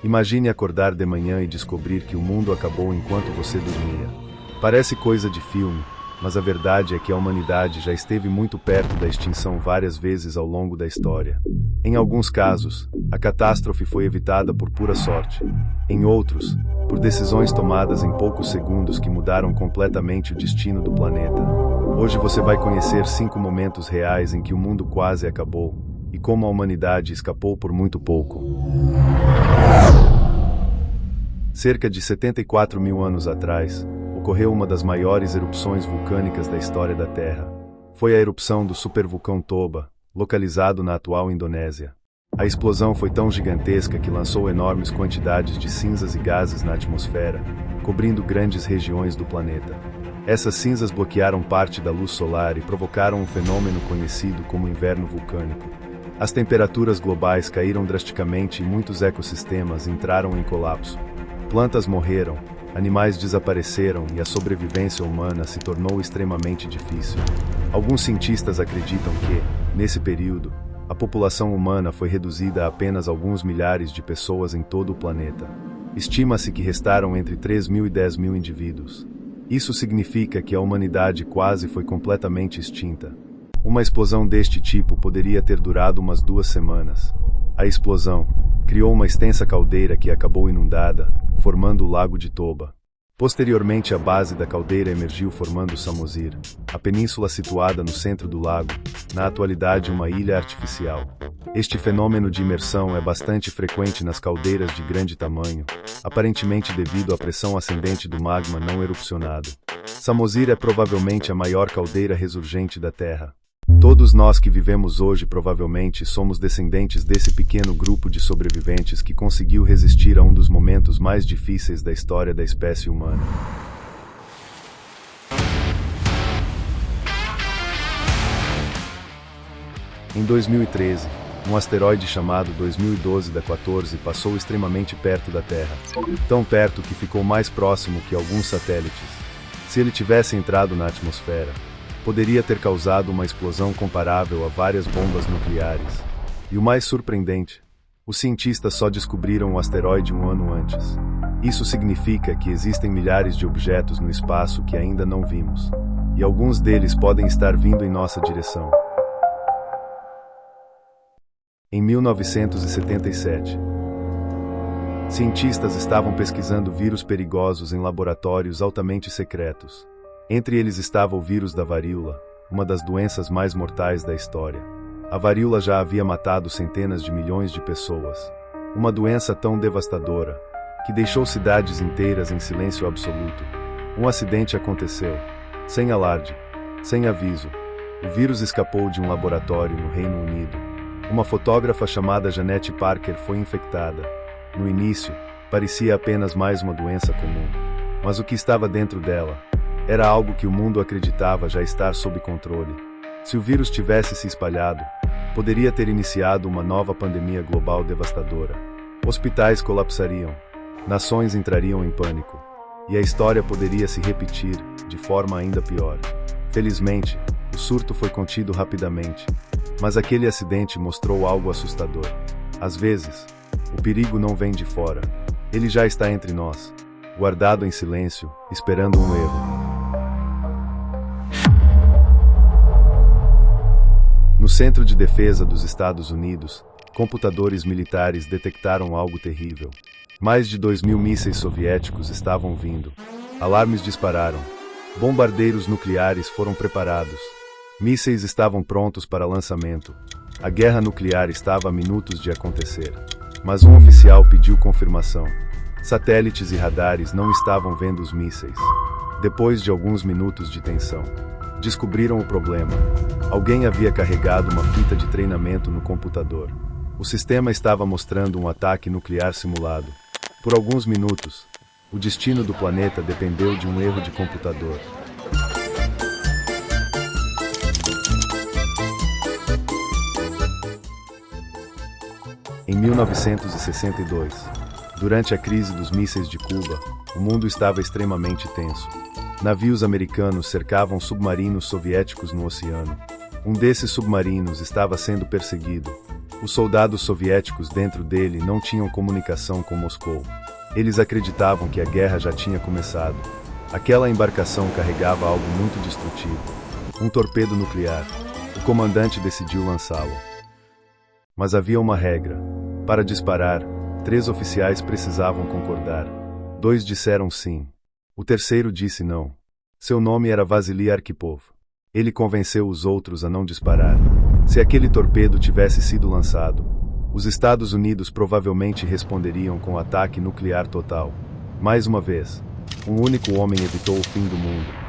Imagine acordar de manhã e descobrir que o mundo acabou enquanto você dormia. Parece coisa de filme, mas a verdade é que a humanidade já esteve muito perto da extinção várias vezes ao longo da história. Em alguns casos, a catástrofe foi evitada por pura sorte. Em outros, por decisões tomadas em poucos segundos que mudaram completamente o destino do planeta. Hoje você vai conhecer 5 momentos reais em que o mundo quase acabou, e como a humanidade escapou por muito pouco. Cerca de 74 mil anos atrás, ocorreu uma das maiores erupções vulcânicas da história da Terra. Foi a erupção do supervulcão Toba, localizado na atual Indonésia. A explosão foi tão gigantesca que lançou enormes quantidades de cinzas e gases na atmosfera, cobrindo grandes regiões do planeta. Essas cinzas bloquearam parte da luz solar e provocaram um fenômeno conhecido como inverno vulcânico. As temperaturas globais caíram drasticamente e muitos ecossistemas entraram em colapso. Plantas morreram, animais desapareceram e a sobrevivência humana se tornou extremamente difícil. Alguns cientistas acreditam que, nesse período, a população humana foi reduzida a apenas alguns milhares de pessoas em todo o planeta. Estima-se que restaram entre 3 mil e 10 mil indivíduos. Isso significa que a humanidade quase foi completamente extinta. Uma explosão deste tipo poderia ter durado umas 2 semanas. A explosão criou uma extensa caldeira que acabou inundada, formando o Lago de Toba. Posteriormente, a base da caldeira emergiu formando Samosir, a península situada no centro do lago, na atualidade uma ilha artificial. Este fenômeno de imersão é bastante frequente nas caldeiras de grande tamanho, aparentemente devido à pressão ascendente do magma não erupcionado. Samosir é provavelmente a maior caldeira ressurgente da Terra. Todos nós que vivemos hoje provavelmente somos descendentes desse pequeno grupo de sobreviventes que conseguiu resistir a um dos momentos mais difíceis da história da espécie humana. Em 2013, um asteroide chamado 2012-14 passou extremamente perto da Terra, tão perto que ficou mais próximo que alguns satélites. Se ele tivesse entrado na atmosfera, poderia ter causado uma explosão comparável a várias bombas nucleares. E o mais surpreendente, os cientistas só descobriram o asteroide um ano antes. Isso significa que existem milhares de objetos no espaço que ainda não vimos, e alguns deles podem estar vindo em nossa direção. Em 1977, cientistas estavam pesquisando vírus perigosos em laboratórios altamente secretos. Entre eles estava o vírus da varíola, uma das doenças mais mortais da história. A varíola já havia matado centenas de milhões de pessoas. Uma doença tão devastadora, que deixou cidades inteiras em silêncio absoluto. Um acidente aconteceu, sem alarde, sem aviso. O vírus escapou de um laboratório no Reino Unido. Uma fotógrafa chamada Janette Parker foi infectada. No início, parecia apenas mais uma doença comum. Mas o que estava dentro dela era algo que o mundo acreditava já estar sob controle. Se o vírus tivesse se espalhado, poderia ter iniciado uma nova pandemia global devastadora. Hospitais colapsariam, nações entrariam em pânico, e a história poderia se repetir de forma ainda pior. Felizmente, o surto foi contido rapidamente, mas aquele acidente mostrou algo assustador. Às vezes, o perigo não vem de fora. Ele já está entre nós, guardado em silêncio, esperando um erro. No Centro de Defesa dos Estados Unidos, computadores militares detectaram algo terrível. Mais de 2.000 mísseis soviéticos estavam vindo. Alarmes dispararam. Bombardeiros nucleares foram preparados. Mísseis estavam prontos para lançamento. A guerra nuclear estava a minutos de acontecer. Mas um oficial pediu confirmação. Satélites e radares não estavam vendo os mísseis. Depois de alguns minutos de tensão, descobriram o problema. Alguém havia carregado uma fita de treinamento no computador. O sistema estava mostrando um ataque nuclear simulado. Por alguns minutos, o destino do planeta dependeu de um erro de computador. Em 1962, durante a crise dos mísseis de Cuba, o mundo estava extremamente tenso. Navios americanos cercavam submarinos soviéticos no oceano. Um desses submarinos estava sendo perseguido, Os soldados soviéticos dentro dele não tinham comunicação com Moscou. Eles acreditavam que a guerra já tinha começado. Aquela embarcação carregava algo muito destrutivo. Um torpedo nuclear. O comandante decidiu lançá-lo. Mas havia uma regra. Para disparar, 3 oficiais precisavam concordar. 2 disseram sim. O terceiro disse não. Seu nome era Vasily Arkhipov. Ele convenceu os outros a não disparar. Se aquele torpedo tivesse sido lançado, os Estados Unidos provavelmente responderiam com ataque nuclear total. Mais uma vez, um único homem evitou o fim do mundo.